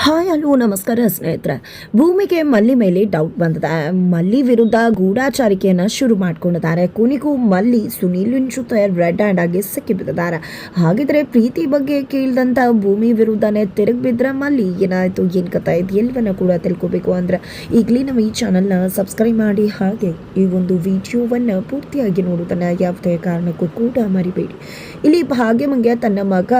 Hi hello ನಮಸ್ಕಾರ ಸ್ನೇಹಿತರೆ. ಭೂಮಿಗೆ ಮಲ್ಲಿ ಮೇಲೆ ಡೌಟ್ ಬಂದಿದೆ. ಮಲ್ಲಿ ವಿರುದ್ಧ ಗೂಢಾಚಾರಿಕೆಯನ್ನು ಶುರು ಮಾಡ್ಕೊಂಡಿದ್ದಾರೆ. ಕೊನೆಗೂ ಮಲ್ಲಿ ಸುನೀಲಿನ್ ಜೊತೆ ರೆಡ್ ಹ್ಯಾಂಡ್ ಆಗಿ ಸಿಕ್ಕಿಬಿದ್ದಿದ್ದಾರೆ. ಹಾಗಿದ್ರೆ ಪ್ರೀತಿ ಬಗ್ಗೆ ಕೇಳಿದಂಥ ಭೂಮಿ ವಿರುದ್ಧನೇ ತಿರುಗಿ ಬಿದ್ದರೆ ಮಲ್ಲಿ ಏನಾಯಿತು, ಏನು ಕಥೆ ಇದು ಎಲ್ಲವನ್ನ ಕೂಡ ತಿಳ್ಕೊಬೇಕು ಅಂದರೆ ಈಗಲೇ ನಮ್ಮ ಈ ಚಾನಲ್ನ ಸಬ್ಸ್ಕ್ರೈಬ್ ಮಾಡಿ, ಹಾಗೆ ಈ ಒಂದು ವಿಡಿಯೋವನ್ನು ಪೂರ್ತಿಯಾಗಿ ನೋಡೋದನ್ನು ಯಾವುದೇ ಕಾರಣಕ್ಕೂ ಕೂಡ ಮರಿಬೇಡಿ. ಇಲ್ಲಿ ಭಾಗ್ಯಮಂಗೆ ತನ್ನ ಮಗ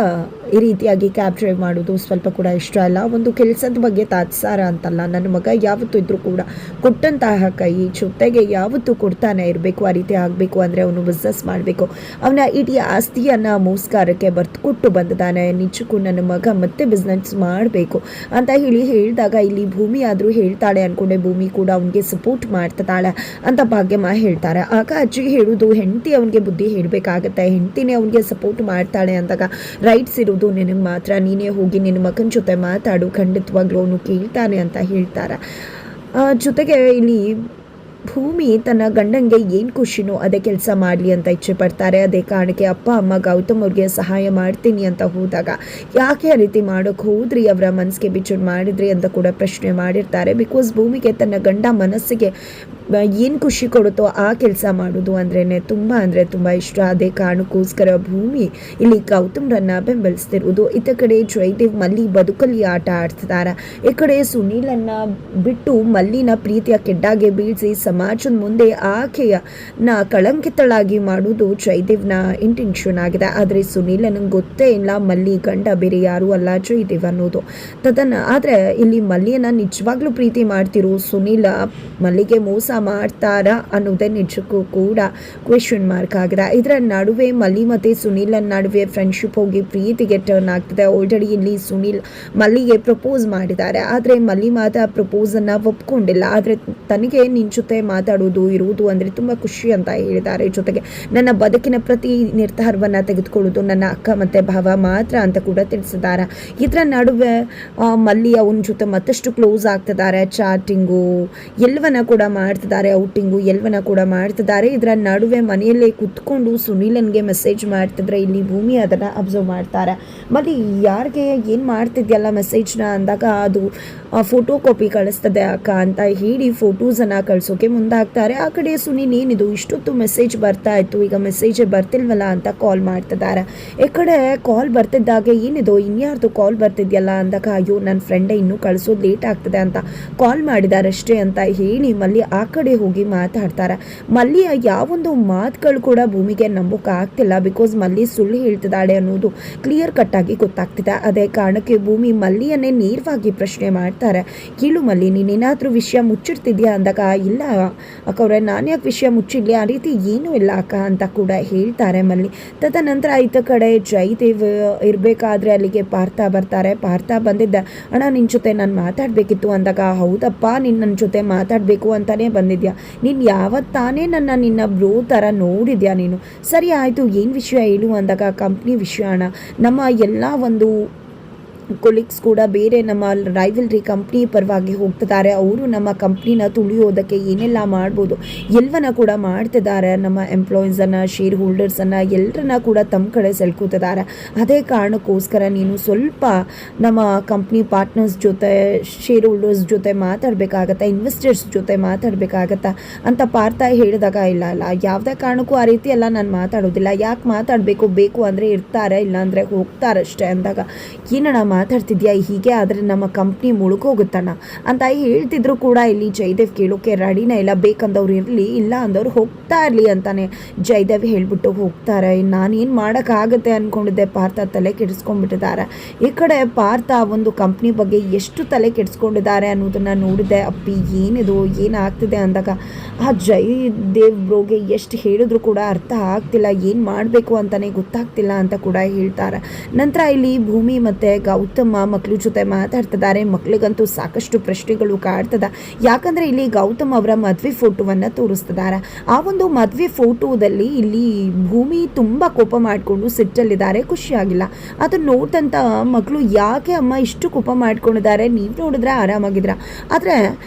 ಈ ರೀತಿಯಾಗಿ ಕ್ಯಾಬ್ ಡ್ರೈವ್ ಮಾಡೋದು ಸ್ವಲ್ಪ ಕೂಡ ಇಷ್ಟ ಅಲ್ಲ. ಒಂದು ಕೆಲಸದ ಬಗ್ಗೆ ತಾತ್ಸಾರ ಅಂತಲ್ಲ, ನನ್ನ ಮಗ ಯಾವತ್ತೂ ಇದ್ರೂ ಕೂಡ ಕೊಟ್ಟಂತಹ ಕೈ ಜೊತೆಗೆ ಯಾವತ್ತೂ ಕೊಡ್ತಾನೆ ಇರಬೇಕು. ಆ ರೀತಿ ಆಗಬೇಕು ಅಂದರೆ ಅವನು ಬಿಸ್ನೆಸ್ ಮಾಡಬೇಕು. ಅವನ ಇಡೀ ಆಸ್ತಿಯನ್ನು ಮೋಸ್ಕಾರಕ್ಕೆ ಕೊಟ್ಟು ಬಂದಿದ್ದಾನೆ. ನಿಜಕ್ಕೂ ನನ್ನ ಮಗ ಮತ್ತೆ ಬಿಸ್ನೆಸ್ ಮಾಡಬೇಕು ಅಂತ ಹೇಳಿದಾಗ ಇಲ್ಲಿ ಭೂಮಿ ಆದರೂ ಹೇಳ್ತಾಳೆ ಅಂದ್ಕೊಂಡೆ. ಭೂಮಿ ಕೂಡ ಅವನಿಗೆ ಸಪೋರ್ಟ್ ಮಾಡ್ತಿದ್ದಾಳೆ ಅಂತ ಭಾಗ್ಯಮ್ಮ ಹೇಳ್ತಾರೆ. ಆಗ ಅಜ್ಜಿ ಹೇಳೋದು, ಹೆಂಡತಿ ಅವನಿಗೆ ಬುದ್ಧಿ ಹೇಳಬೇಕಾಗತ್ತೆ, ಹೆಂಡತಿನೇ ಅವನಿಗೆ ಸಪೋರ್ಟ್ ಮಾಡ್ತಾಳೆ ಅಂದಾಗ ರೈಟ್ಸ್ ಇರೋದು ನಿನಗೆ ಮಾತ್ರ. ನೀನೇ ಹೋಗಿ ನಿನ್ನ ಮಗನ ಜೊತೆ ಮಾತಾಡು, ಖಂಡಿತವಾಗ್ಲೂ ಅವನು ಕೇಳ್ತಾನೆ ಅಂತ ಹೇಳ್ತಾರೆ. ಜೊತೆಗೆ ಇಲ್ಲಿ ಭೂಮಿ ತನ್ನ ಗಂಡಂಗೆ ಏನು ಖುಷಿನೋ ಅದೇ ಕೆಲಸ ಮಾಡಲಿ ಅಂತ ಇಚ್ಛೆ ಪಡ್ತಾರೆ. ಅದೇ ಕಾರಣಕ್ಕೆ ಅಪ್ಪ ಅಮ್ಮ ಗೌತಮ್ ಅವ್ರಿಗೆ ಸಹಾಯ ಮಾಡ್ತೀನಿ ಅಂತ ಹೋದಾಗ ಯಾಕೆ ಆ ರೀತಿ ಮಾಡೋಕ್ಕೆ ಹೋದ್ರಿ, ಅವರ ಮನಸ್ಸಿಗೆ ಬಿಚ್ಚುಡು ಮಾಡಿದ್ರಿ ಅಂತ ಕೂಡ ಪ್ರಶ್ನೆ ಮಾಡಿರ್ತಾರೆ. ಬಿಕಾಸ್ ಭೂಮಿಗೆ ತನ್ನ ಗಂಡ ಮನಸ್ಸಿಗೆ ಏನು ಖುಷಿ ಕೊಡುತ್ತೋ ಆ ಕೆಲಸ ಮಾಡೋದು ಅಂದ್ರೇ ತುಂಬ ಇಷ್ಟ. ಅದೇ ಕಾರಣಕ್ಕೋಸ್ಕರ ಭೂಮಿ ಇಲ್ಲಿ ಗೌತಮ್ರನ್ನ ಬೆಂಬಲಿಸ್ತಿರುವುದು. ಇತ್ತ ಕಡೆ ಜಯದೇವ್ ಮಲ್ಲಿ ಬದುಕಲ್ಲಿ ಆಟ ಆಡ್ತಿದ್ದಾರೆ. ಈ ಕಡೆ ಸುನೀಲನ್ನ ಬಿಟ್ಟು ಮಲ್ಲಿನ ಪ್ರೀತಿಯ ಕೆಡ್ಡಾಗೆ ಬೀಳಿಸಿ ಸಮಾಜದ ಮುಂದೆ ಆಕೆಯ ಕಳಂಕಿತಳಾಗಿ ಮಾಡುವುದು ಜಯದೇವ್ನ ಇಂಟೆನ್ಷನ್ ಆಗಿದೆ. ಆದರೆ ಸುನೀಲನಿಗೆ ಗೊತ್ತೇ ಇಲ್ಲ ಮಲ್ಲಿ ಗಂಡ ಬೇರೆ ಯಾರೂ ಅಲ್ಲ ಜಯದೇವ್ ಅನ್ನೋದು. ಆದರೆ ಇಲ್ಲಿ ಮಲ್ಲಿಯನ್ನ ನಿಜವಾಗ್ಲೂ ಪ್ರೀತಿ ಮಾಡ್ತಿರೋ ಸುನೀಲ ಮಲ್ಲಿಗೆ ಮೋಸ ಮಾಡ್ತಾರಾ ಅನ್ನೋದೇ ನಿಜಕ್ಕೂ ಕೂಡ ಕ್ವೆಶ್ಚನ್ ಮಾರ್ಕ್ ಆಗಿದೆ. ಇದರ ನಡುವೆ ಮಲ್ಲಿ ಮತ್ತು ಸುನೀಲನ್ ನಡುವೆ ಫ್ರೆಂಡ್ಶಿಪ್ ಹೋಗಿ ಪ್ರೀತಿಗೆ ಟರ್ನ್ ಆಗ್ತದೆ. ಆಲ್ರೆಡಿ ಇಲ್ಲಿ ಸುನೀಲ್ ಮಲ್ಲಿಗೆ ಪ್ರಪೋಸ್ ಮಾಡಿದ್ದಾರೆ. ಆದರೆ ಮಲ್ಲಿ ಮಾತ್ರ ಪ್ರಪೋಸನ್ನು ಒಪ್ಕೊಂಡಿಲ್ಲ. ಆದರೆ ತನಗೆ ನಿನ್ನ ಜೊತೆ ಮಾತಾಡೋದು ಇರುವುದು ಅಂದರೆ ತುಂಬ ಖುಷಿ ಅಂತ ಹೇಳಿದ್ದಾರೆ. ಜೊತೆಗೆ ನನ್ನ ಬದುಕಿನ ಪ್ರತಿ ನಿರ್ಧಾರವನ್ನು ತೆಗೆದುಕೊಳ್ಳೋದು ನನ್ನ ಅಕ್ಕ ಮತ್ತು ಭಾವ ಮಾತ್ರ ಅಂತ ಕೂಡ ತಿಳಿಸಿದ್ದಾರೆ. ಇದರ ನಡುವೆ ಮಲ್ಲಿ ಅವನ ಜೊತೆ ಮತ್ತಷ್ಟು ಕ್ಲೋಸ್ ಆಗ್ತಿದ್ದಾರೆ. ಚಾಟಿಂಗು ಎಲ್ಲವನ್ನ ಕೂಡ ಮಾಡ್ತಿದ್ದಾರೆ, ಔಟಿಂಗು ಎಲ್ಲವನ್ನ ಕೂಡ ಮಾಡ್ತಿದ್ದಾರೆ. ಇದರ ನಡುವೆ ಮನೆಯಲ್ಲೇ ಕುತ್ಕೊಂಡು ಸುನೀಲನ್ಗೆ ಮೆಸೇಜ್ ಮಾಡ್ತಿದ್ರೆ ಇಲ್ಲಿ ಭೂಮಿ ಅದನ್ನು ಅಬ್ಸರ್ವ್ ಮಾಡ್ತಾರೆ. ಮತ್ತು ಯಾರಿಗೆ ಏನು ಮಾಡ್ತಿದ್ಯಲ್ಲ ಮೆಸೇಜ್ನ ಅಂದಾಗ ಅದು ಫೋಟೋ ಕಾಪಿ ಕಳಿಸ್ತದೆ ಅಕ್ಕ ಅಂತ ಹೇಳಿ ಫೋಟೋಸನ್ನು ಕಳಿಸೋಕೆ ಮುಂದಾಗ್ತಾರೆ. ಆ ಕಡೆ ಸುನೀಲ್ ಏನಿದು ಇಷ್ಟೊತ್ತು ಮೆಸೇಜ್ ಬರ್ತಾ ಇತ್ತು, ಈಗ ಮೆಸೇಜೇ ಬರ್ತಿಲ್ವಲ್ಲ ಅಂತ ಕಾಲ್ ಮಾಡ್ತಿದ್ದಾರೆ. ಈ ಕಡೆ ಕಾಲ್ ಬರ್ತಿದ್ದಾಗೆ ಏನಿದು ಇನ್ಯಾರ್ದು ಕಾಲ್ ಬರ್ತಿದ್ಯಲ್ಲ ಅಂದಾಗ ಅಯ್ಯೋ ನನ್ನ ಫ್ರೆಂಡೇ ಇನ್ನೂ ಕಳಿಸೋದು ಲೇಟ್ ಆಗ್ತದೆ ಅಂತ ಕಾಲ್ ಮಾಡಿದ್ದಾರೆ ಅಷ್ಟೇ ಅಂತ ಹೇಳಿ ಮಲ್ಲಿ ಆ ಕಡೆ ಹೋಗಿ ಮಾತಾಡ್ತಾರೆ. ಮಲ್ಲಿಯ ಯಾವೊಂದು ಮಾತುಗಳು ಕೂಡ ಭೂಮಿಗೆ ನಂಬೋಕೆ ಆಗ್ತಿಲ್ಲ. ಬಿಕಾಸ್ ಮಲ್ಲಿ ಸುಳ್ಳು ಹೇಳ್ತಿದ್ದಾಳೆ ಅನ್ನೋದು ಕ್ಲಿಯರ್ ಕಟ್ ಆಗಿ ಗೊತ್ತಾಗ್ತಿದೆ. ಅದೇ ಕಾರಣಕ್ಕೆ ಭೂಮಿ ಮಲ್ಲಿಯನ್ನೇ ನೇರವಾಗಿ ಪ್ರಶ್ನೆ ಮಾಡ್ತಾರೆ. ಕೇಳು ಮಲ್ಲಿ, ನೀನೇನಾದ್ರೂ ವಿಷಯ ಮುಚ್ಚಿಡ್ತಿದ್ಯಾ ಅಂದಾಗ ಇಲ್ಲ ಅಕ್ಕವ್ರೆ, ನಾನು ಯಾಕೆ ವಿಷಯ ಮುಚ್ಚಿಡ್ಲಿ, ಆ ರೀತಿ ಏನೂ ಇಲ್ಲ ಅಕ್ಕ ಅಂತ ಕೂಡ ಹೇಳ್ತಾರೆ ಮಲ್ಲಿ. ತದನಂತರ ಈತ ಕಡೆ ಜಯದೇವ್ ಇರಬೇಕಾದ್ರೆ ಅಲ್ಲಿಗೆ ಪಾರ್ಥ ಬರ್ತಾರೆ. ಪಾರ್ಥ ಬಂದಿದ್ದ, ಅಣ್ಣ ನಿನ್ನ ಜೊತೆ ನಾನು ಮಾತಾಡಬೇಕಿತ್ತು ಅಂದಾಗ ಹೌದಪ್ಪ ನೀನು ನನ್ನ ಜೊತೆ ಮಾತಾಡಬೇಕು ಅಂತಾನೆ ಬಂದಿದ್ಯಾ, ನೀನು ಯಾವತ್ತಾನೇ ನಿನ್ನ ಬ್ರೋ ಥರ ನೋಡಿದ್ಯಾ ನೀನು, ಸರಿ ಆಯಿತು ಏನು ವಿಷಯ ಹೇಳು ಅಂದಾಗ ಕಂಪ್ನಿ ವಿಷಯ ಅಣ್ಣ, ನಮ್ಮ ಎಲ್ಲ ಒಂದು ಕೊಲೀಗ್ಸ್ ಕೂಡ ಬೇರೆ ನಮ್ಮ ರೈವಲ್ರಿ ಕಂಪ್ನಿ ಪರವಾಗಿ ಹೋಗ್ತಿದ್ದಾರೆ. ಅವರು ನಮ್ಮ ಕಂಪ್ನಿನ ತುಳಿಯೋದಕ್ಕೆ ಏನೆಲ್ಲ ಮಾಡ್ಬೋದು ಎಲ್ಲವನ್ನ ಕೂಡ ಮಾಡ್ತಿದ್ದಾರೆ. ನಮ್ಮ ಎಂಪ್ಲಾಯೀಸನ್ನು, ಶೇರ್ ಹೋಲ್ಡರ್ಸನ್ನು ಎಲ್ಲರನ್ನ ಕೂಡ ತಮ್ಮ ಕಡೆ ಸೆಳ್ಕೋತಿದ್ದಾರೆ. ಅದೇ ಕಾರಣಕ್ಕೋಸ್ಕರ ನೀನು ಸ್ವಲ್ಪ ನಮ್ಮ ಕಂಪ್ನಿ ಪಾರ್ಟ್ನರ್ಸ್ ಜೊತೆ, ಶೇರ್ ಹೋಲ್ಡರ್ಸ್ ಜೊತೆ ಮಾತಾಡಬೇಕಾಗತ್ತಾ, ಇನ್ವೆಸ್ಟರ್ಸ್ ಜೊತೆ ಮಾತಾಡಬೇಕಾಗತ್ತಾ ಅಂತ ಪಾರ್ಥ ಹೇಳಿದಾಗ ಇಲ್ಲ ಯಾವುದೇ ಕಾರಣಕ್ಕೂ ಆ ರೀತಿ ಎಲ್ಲ ನಾನು ಮಾತಾಡೋದಿಲ್ಲ, ಯಾಕೆ ಮಾತಾಡಬೇಕು, ಬೇಕು ಅಂದರೆ ಇರ್ತಾರೆ ಇಲ್ಲಾಂದರೆ ಹೋಗ್ತಾರೆ ಅಷ್ಟೇ ಅಂದಾಗ ಏನಣ್ಣ ಮಾತಾಡ್ತಿದ್ಯಾ ಹೀಗೆ ಆದರೆ ನಮ್ಮ ಕಂಪ್ನಿ ಮುಳುಗೋಗುತ್ತಣ್ಣ ಅಂತ ಹೇಳ್ತಿದ್ರು ಕೂಡ ಇಲ್ಲಿ ಜಯದೇವ್ ಕೇಳೋಕೆ ರೆಡಿನೇ ಇಲ್ಲ. ಬೇಕಂದವ್ರು ಇರಲಿ, ಇಲ್ಲ ಅಂದವ್ರು ಹೋಗ್ತಾ ಇರಲಿ ಅಂತಾನೆ ಜಯದೇವ್ ಹೇಳ್ಬಿಟ್ಟು ಹೋಗ್ತಾರೆ. ನಾನೇನು ಮಾಡೋಕ್ಕಾಗತ್ತೆ ಅಂದ್ಕೊಂಡಿದ್ದೆ, ಪಾರ್ಥ ತಲೆ ಕೆಡಿಸ್ಕೊಂಡ್ಬಿಟ್ಟಿದ್ದಾರೆ. ಈ ಕಡೆ ಪಾರ್ಥ ಒಂದು ಕಂಪ್ನಿ ಬಗ್ಗೆ ಎಷ್ಟು ತಲೆ ಕೆಡಿಸ್ಕೊಂಡಿದ್ದಾರೆ ಅನ್ನೋದನ್ನು ನೋಡಿದೆ. ಅಪ್ಪಿ ಏನಿದು ಏನಾಗ್ತಿದೆ ಅಂದಾಗ ಆ ಜಯದೇವ್ ಬ್ರೋಗೆ ಎಷ್ಟು ಹೇಳಿದ್ರು ಕೂಡ ಅರ್ಥ ಆಗ್ತಿಲ್ಲ, ಏನು ಮಾಡಬೇಕು ಅಂತಲೇ ಗೊತ್ತಾಗ್ತಿಲ್ಲ ಅಂತ ಕೂಡ ಹೇಳ್ತಾರೆ. ನಂತರ ಇಲ್ಲಿ ಭೂಮಿ ಮತ್ತು ಗೌತಮ ಮಕ್ಕಳ ಜೊತೆ ಮಾತಾಡ್ತಿದ್ದಾರೆ. ಮಕ್ಕಳಿಗಂತೂ ಸಾಕಷ್ಟು ಪ್ರಶ್ನೆಗಳು ಕಾಡ್ತದ. ಯಾಕಂದರೆ ಇಲ್ಲಿ ಗೌತಮ್ ಅವರ ಮದುವೆ ಫೋಟೋವನ್ನು ತೋರಿಸ್ತಿದ್ದಾರೆ. ಆ ಒಂದು ಮದುವೆ ಫೋಟೋದಲ್ಲಿ ಇಲ್ಲಿ ಭೂಮಿ ತುಂಬ ಕೋಪ ಮಾಡಿಕೊಂಡು ಸಿಟ್ಟಲ್ಲಿದ್ದಾರೆ, ಖುಷಿಯಾಗಿಲ್ಲ. ಅದನ್ನು ನೋಡಿದಂಥ ಮಕ್ಕಳು ಯಾಕೆ ಅಮ್ಮ ಇಷ್ಟು ಕೋಪ ಮಾಡ್ಕೊಂಡಿದ್ದಾರೆ, ನೀವು ನೋಡಿದ್ರೆ ಆರಾಮಾಗಿದ್ರ, ಆದರೆ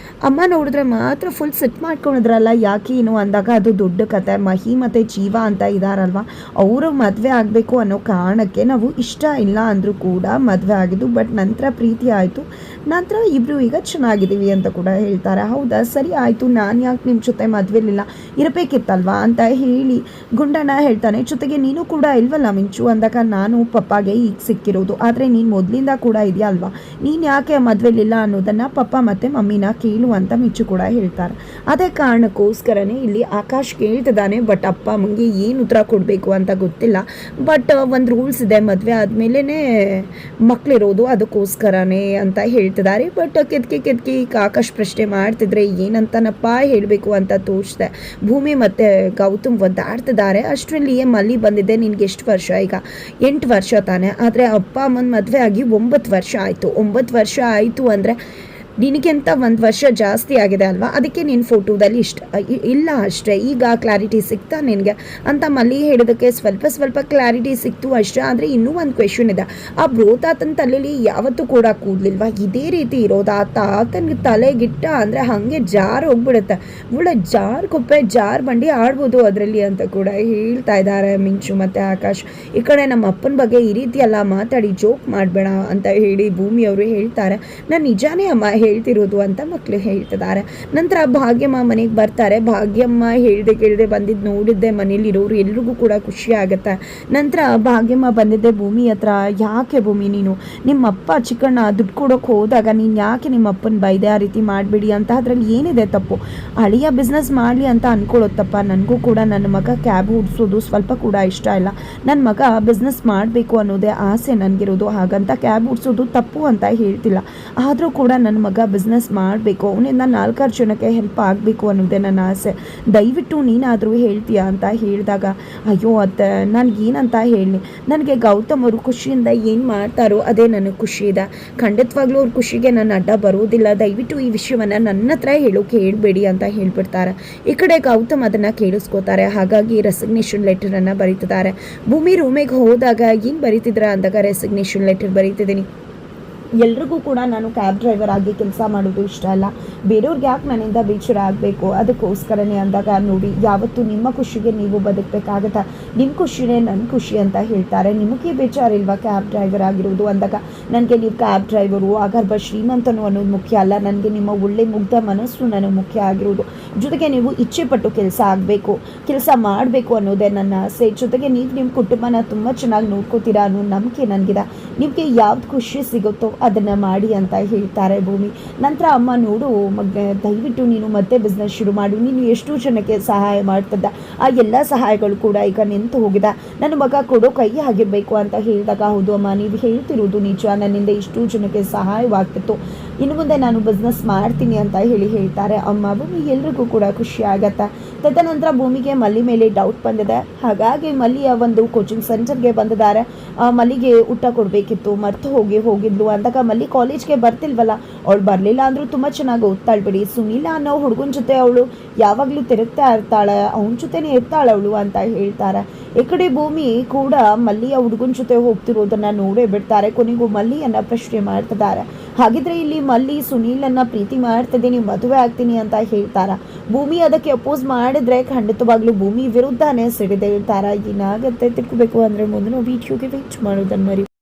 ಅಮ್ಮ ನೋಡಿದ್ರೆ ಮಾತ್ರ ಫುಲ್ ಸಿಟ್ಟು ಮಾಡ್ಕೊಂಡಿದ್ರಲ್ಲ ಯಾಕೆ ಏನು ಅಂದಾಗ ಅದು ದೊಡ್ಡ ಕತೆ. ಮಹಿ ಮತ್ತು ಜೀವ ಅಂತ ಇದ್ದಾರಲ್ವ, ಅವರು ಮದುವೆ ಆಗಬೇಕು ಅನ್ನೋ ಕಾರಣಕ್ಕೆ ನಾವು ಇಷ್ಟ ಇಲ್ಲ ಅಂದರೂ ಕೂಡ ಮದುವೆ ಆಗಿದ್ದು. ಬಟ್ ನಂತರ ಪ್ರೀತಿ ಆಯಿತು, ನಂತರ ಇಬ್ಬರು ಈಗ ಚೆನ್ನಾಗಿದ್ದೀವಿ ಅಂತ ಕೂಡ ಹೇಳ್ತಾರೆ. ಹೌದಾ, ಸರಿ ಆಯಿತು, ನಾನು ಯಾಕೆ ನಿಮ್ಮ ಜೊತೆ ಮದುವೆಲಿಲ್ಲ, ಇರಬೇಕಿತ್ತಲ್ವಾ ಅಂತ ಹೇಳಿ ಗುಂಡಣ್ಣ ಹೇಳ್ತಾನೆ. ಜೊತೆಗೆ ನೀನು ಕೂಡ ಇಲ್ವಲ್ಲ ಮಿಂಚು ಅಂದಾಗ, ನಾನು ಪಪ್ಪಾಗೆ ಈಗ ಸಿಕ್ಕಿರೋದು, ಆದರೆ ನೀನು ಮೊದಲಿಂದ ಕೂಡ ಇದೆಯಾ ಅಲ್ವಾ, ನೀನು ಯಾಕೆ ಮದುವೆಲಿಲ್ಲ ಅನ್ನೋದನ್ನು ಪಪ್ಪ ಮತ್ತು ಮಮ್ಮಿನ ಕೇಳು ಅಂತ ಮಿಂಚು ಕೂಡ ಹೇಳ್ತಾರೆ. ಅದೇ ಕಾರಣಕ್ಕೋಸ್ಕರನೇ ಇಲ್ಲಿ ಆಕಾಶ್ ಕೇಳ್ತಿದ್ದಾನೆ. ಬಟ್ ಅಪ್ಪ ಅಮ್ಮಂಗೆ ಏನು ಉತ್ತರ ಕೊಡಬೇಕು ಅಂತ ಗೊತ್ತಿಲ್ಲ. ಬಟ್ ಒಂದು ರೂಲ್ಸ್ ಇದೆ, ಮದುವೆ ಆದಮೇಲೆ ಮಕ್ಕಳಿರೋದು, ಅದಕ್ಕೋಸ್ಕರನೇ ಅಂತ ಹೇಳ್ತಿದ್ದಾರೆ. ಬಟ್ ಕೆದಕಿ ಈಗ ಆಕಾಶ್ ಪ್ರಶ್ನೆ ಮಾಡ್ತಿದ್ರೆ ಏನಂತನಪ್ಪ ಹೇಳಬೇಕು ಅಂತ ತೋರಿಸ್ದೆ. ಭೂಮಿ ಮತ್ತು ಗೌತಮ್ ಒದ್ದಾಡ್ತಿದ್ದಾರೆ. ಅಷ್ಟರಲ್ಲಿ ಮಲ್ಲಿ ಬಂದಿದೆ. ನಿನ್ಗೆ ಎಷ್ಟು ವರ್ಷ? ಈಗ 8 ವರ್ಷ ತಾನೆ. ಆದರೆ ಅಪ್ಪ ಅಮ್ಮನ ಮದುವೆ ಆಗಿ 9 ವರ್ಷ ಆಯಿತು. 9 ವರ್ಷ ಆಯಿತು ಅಂದರೆ ನಿನಗಿಂತ 1 ವರ್ಷ ಜಾಸ್ತಿ ಆಗಿದೆ ಅಲ್ವಾ, ಅದಕ್ಕೆ ನಿನ್ನ ಫೋಟೋದಲ್ಲಿ ಇಲ್ಲ ಅಷ್ಟೇ. ಈಗ ಕ್ಲಾರಿಟಿ ಸಿಗ್ತಾ ನಿನಗೆ ಅಂತ ಮಲ್ಲಿ ಹೇಳಿದಕ್ಕೆ ಸ್ವಲ್ಪ ಕ್ಲಾರಿಟಿ ಸಿಕ್ತು ಅಷ್ಟೇ. ಆದರೆ ಇನ್ನೂ ಒಂದು ಕ್ವೆಶನ್ ಇದೆ. ಆ ಬ್ರೋತಾತನ ತಲೆಯಲ್ಲಿ ಯಾವತ್ತೂ ಕೂಡ ಕೂದಲಿಲ್ವಾ? ಇದೇ ರೀತಿ ಇರೋದು. ಆ ತಾತನಿಗೆ ತಲೆಗಿಟ್ಟ ಅಂದರೆ ಹಾಗೆ ಜಾರ್ ಹೋಗ್ಬಿಡುತ್ತೆ. ಒಳ್ಳೆ ಜಾರ್ ಕುಪ್ಪೆ ಜಾರ್ ಬಂಡಿ ಆಡ್ಬೋದು ಅದರಲ್ಲಿ ಅಂತ ಕೂಡ ಹೇಳ್ತಾ ಇದ್ದಾರೆ ಮಿಂಚು ಮತ್ತು ಆಕಾಶ್. ಈ ಕಡೆ ನಮ್ಮ ಅಪ್ಪನ ಬಗ್ಗೆ ಈ ರೀತಿ ಎಲ್ಲ ಮಾತಾಡಿ ಜೋಕ್ ಮಾಡಬೇಡ ಅಂತ ಹೇಳಿ ಭೂಮಿಯವರು ಹೇಳ್ತಾರೆ. ನಾನು ನಿಜಾನೇ ಅಮ್ಮ ಹೇಳ್ತಿರೋದು ಅಂತ ಮಕ್ಕಳು ಹೇಳ್ತಿದ್ದಾರೆ. ನಂತರ ಭಾಗ್ಯಮ್ಮ ಮನೆಗೆ ಬರ್ತಾರೆ. ಭಾಗ್ಯಮ್ಮ ಕೇಳದೆ ಬಂದಿದ್ದು ನೋಡಿದ್ದೆ ಮನೇಲಿರೋರು ಎಲ್ರಿಗೂ ಕೂಡ ಖುಷಿ ಆಗುತ್ತೆ. ನಂತರ ಭಾಗ್ಯಮ್ಮ ಬಂದಿದ್ದೆ ಭೂಮಿ ಹತ್ರ. ಯಾಕೆ ಭೂಮಿ, ನೀನು ನಿಮ್ಮಪ್ಪ ಚಿಕ್ಕಣ್ಣ ದುಡ್ಡು ಕೊಡೋಕೆ ಹೋದಾಗ ನೀನು ಯಾಕೆ ನಿಮ್ಮಪ್ಪನ ಬೈದೆ ಆ ರೀತಿ ಮಾಡಬೇಡಿ ಅಂತ? ಅದರಲ್ಲಿ ಏನಿದೆ ತಪ್ಪು? ಅಳಿಯ ಬಿಸ್ನೆಸ್ ಮಾಡಲಿ ಅಂತ ಅನ್ಕೊಳ್ಳೋತ್ತಪ್ಪ. ನನಗೂ ಕೂಡ ನನ್ನ ಮಗ ಕ್ಯಾಬ್ ಓಡಿಸೋದು ಸ್ವಲ್ಪ ಕೂಡ ಇಷ್ಟ ಇಲ್ಲ. ನನ್ನ ಮಗ ಬಿಸ್ನೆಸ್ ಮಾಡಬೇಕು ಅನ್ನೋದೇ ಆಸೆ ನನಗಿರೋದು. ಹಾಗಂತ ಕ್ಯಾಬ್ ಓಡಿಸೋದು ತಪ್ಪು ಅಂತ ಹೇಳ್ತಿಲ್ಲ. ಆದರೂ ಕೂಡ ನನ್ನ ಮಗ ಬಿಸ್ನೆಸ್ ಮಾಡಬೇಕು, ಅವನಿಂದ 4 ಜನಕ್ಕೆ ಹೆಲ್ಪ್ ಆಗಬೇಕು ಅನ್ನೋದೇ ನನ್ನ ಆಸೆ. ದಯವಿಟ್ಟು ನೀನಾದರೂ ಹೇಳ್ತೀಯಾ ಅಂತ ಹೇಳಿದಾಗ, ಅಯ್ಯೋ ಅತ್ತೆ ನನಗೇನಂತ ಹೇಳಿ, ನನಗೆ ಗೌತಮ್ ಅವರು ಖುಷಿಯಿಂದ ಏನು ಮಾಡ್ತಾರೋ ಅದೇ ನನಗೆ ಖುಷಿ ಇದೆ. ಖಂಡಿತವಾಗ್ಲೂ ಅವ್ರ ಖುಷಿಗೆ ನಾನು ಅಡ್ಡ ಬರೋದಿಲ್ಲ. ದಯವಿಟ್ಟು ಈ ವಿಷಯವನ್ನು ನನ್ನ ಹತ್ರ ಹೇಳೋಕೆ ಹೇಳ್ಬೇಡಿ ಅಂತ ಹೇಳ್ಬಿಡ್ತಾರೆ. ಈ ಕಡೆ ಗೌತಮ್ ಅದನ್ನು ಕೇಳಿಸ್ಕೋತಾರೆ. ಹಾಗಾಗಿ ರೆಸಿಗ್ನೇಷನ್ ಲೆಟರನ್ನು ಬರೀತಿದ್ದಾರೆ. ಭೂಮಿ ರೂಮಿಗೆ ಹೋದಾಗ ಏನು ಬರೀತಿದ್ರ ಅಂದಾಗ, ರೆಸಿಗ್ನೇಷನ್ ಲೆಟರ್ ಬರೀತಿದ್ದೀನಿ. ಎಲ್ರಿಗೂ ಕೂಡ ನಾನು ಕ್ಯಾಬ್ ಡ್ರೈವರ್ ಆಗಿ ಕೆಲಸ ಮಾಡೋದು ಇಷ್ಟ ಅಲ್ಲ. ಬೇರೆಯವ್ರಿಗೆ ಯಾಕೆ ನನ್ನಿಂದ ಬೇಜಾರ ಆಗಬೇಕು, ಅದಕ್ಕೋಸ್ಕರನೇ ಅಂದಾಗ, ನೋಡಿ ಯಾವತ್ತೂ ನಿಮ್ಮ ಖುಷಿಗೆ ನೀವು ಬದುಕಬೇಕಾಗತ್ತಾ, ನಿಮ್ಮ ಖುಷಿನೇ ನನ್ನ ಖುಷಿ ಅಂತ ಹೇಳ್ತಾರೆ. ನಿಮಗೆ ಬೇಜಾರಿಲ್ವಾ ಕ್ಯಾಬ್ ಡ್ರೈವರ್ ಆಗಿರೋದು ಅಂದಾಗ, ನನಗೆ ನೀವು ಕ್ಯಾಬ್ ಡ್ರೈವರು ಆಗರ್ಭ ಶ್ರೀಮಂತನು ಅನ್ನೋದು ಮುಖ್ಯ ಅಲ್ಲ, ನನಗೆ ನಿಮ್ಮ ಒಳ್ಳೆ ಮುಗ್ಧ ಮನಸ್ಸು ನನಗೆ ಮುಖ್ಯ ಆಗಿರೋದು. ಜೊತೆಗೆ ನೀವು ಇಚ್ಛೆಪಟ್ಟು ಕೆಲಸ ಮಾಡಬೇಕು ಅನ್ನೋದೇ ನನ್ನ ಆಸೆ. ಜೊತೆಗೆ ನೀವು ನಿಮ್ಮ ಕುಟುಂಬನ ತುಂಬ ಚೆನ್ನಾಗಿ ನೋಡ್ಕೋತೀರಾ ಅನ್ನೋ ನಂಬಿಕೆ ನನಗಿದೆ. ನಿಮಗೆ ಯಾವ್ದು ಖುಷಿ ಸಿಗುತ್ತೋ ಅದನ್ನು ಮಾಡಿ ಅಂತ ಹೇಳ್ತಾರೆ ಭೂಮಿ. ನಂತರ ಅಮ್ಮ, ನೋಡು ದಯವಿಟ್ಟು ನೀನು ಮತ್ತೆ ಬಿಸ್ನೆಸ್ ಶುರು ಮಾಡು. ನೀನು ಎಷ್ಟು ಜನಕ್ಕೆ ಸಹಾಯ ಮಾಡ್ತಿದ್ದ, ಆ ಎಲ್ಲ ಸಹಾಯಗಳು ಕೂಡ ಈಗ ನಿಂತು ಹೋಗಿದೆ. ನನ್ನ ಮಗ ಕೊಡೋ ಕೈ ಆಗಿರಬೇಕು ಅಂತ ಹೇಳಿದಾಗ, ಹೌದು ಅಮ್ಮ ನೀವು ಹೇಳ್ತಿರೋದು ನಿಜ, ನನ್ನಿಂದ ಇಷ್ಟು ಜನಕ್ಕೆ ಸಹಾಯವಾಗ್ತಿತ್ತು, ಇನ್ನು ಮುಂದೆ ನಾನು ಬಿಸ್ನೆಸ್ ಮಾಡ್ತೀನಿ ಅಂತ ಹೇಳ್ತಾರೆ ಅಮ್ಮ. ಭೂಮಿ ಎಲ್ರಿಗೂ ಕೂಡ ಖುಷಿ ಆಗತ್ತೆ. ತದನಂತರ ಭೂಮಿಗೆ ಮಲ್ಲಿ ಮೇಲೆ ಡೌಟ್ ಬಂದಿದೆ. ಹಾಗಾಗಿ ಮಲ್ಲಿಯ ಒಂದು ಕೋಚಿಂಗ್ ಸೆಂಟರ್ಗೆ ಬಂದಿದ್ದಾರೆ. ಮಲ್ಲಿಗೆ ಊಟ ಕೊಡಬೇಕಿತ್ತು, ಮರ್ತು ಹೋಗಿದ್ಲು ಅಂದಾಗ, ಮಲ್ಲಿ ಕಾಲೇಜ್ಗೆ ಬರ್ತಿಲ್ವಲ್ಲ, ಅವಳು ಬರಲಿಲ್ಲ ಅಂದರೂ ತುಂಬ ಚೆನ್ನಾಗಿ ಓದ್ತಾಳೆ ಬಿಡಿ. ಸುನೀಲ ಅನ್ನೋ ಹುಡುಗನ ಜೊತೆ ಅವಳು ಯಾವಾಗಲೂ ತಿರುಗ್ತಾ ಇರ್ತಾಳೆ, ಅವನ ಜೊತೆನೇ ಇರ್ತಾಳೆ ಅವಳು ಅಂತ ಹೇಳ್ತಾರೆ. ಈ ಕಡೆ ಭೂಮಿ ಕೂಡ ಮಲ್ಲಿಯ ಹುಡುಗನ ಜೊತೆ ಹೋಗ್ತಿರೋದನ್ನ ನೋಡೇ ಬಿಡ್ತಾರೆ. ಕೊನೆಗೂ ಮಲ್ಲಿಯನ್ನ ಪ್ರಶ್ನೆ ಮಾಡ್ತಿದ್ದಾರೆ. ಹಾಗಿದ್ರೆ ಇಲ್ಲಿ ಮಲ್ಲಿ ಸುನೀಲನ್ನ ಪ್ರೀತಿ ಮಾಡ್ತಿದ್ದೀನಿ, ಮದುವೆ ಆಗ್ತೀನಿ ಅಂತ ಹೇಳ್ತಾರ. ಭೂಮಿ ಅದಕ್ಕೆ ಅಪೋಸ್ ಮಾಡಿದ್ರೆ ಖಂಡಿತವಾಗ್ಲೂ ಭೂಮಿ ವಿರುದ್ಧನೇ ಸಿಡಿದೇ ಇರ್ತಾರ. ಏನಾಗುತ್ತೆ ತಿಳ್ಕೋಬೇಕು ಅಂದರೆ ಮುಂದಿನ ವಿಡಿಯೋಗೆ ವೇಟ್ ಮಾಡೋದನ್ನ ಮರಿ.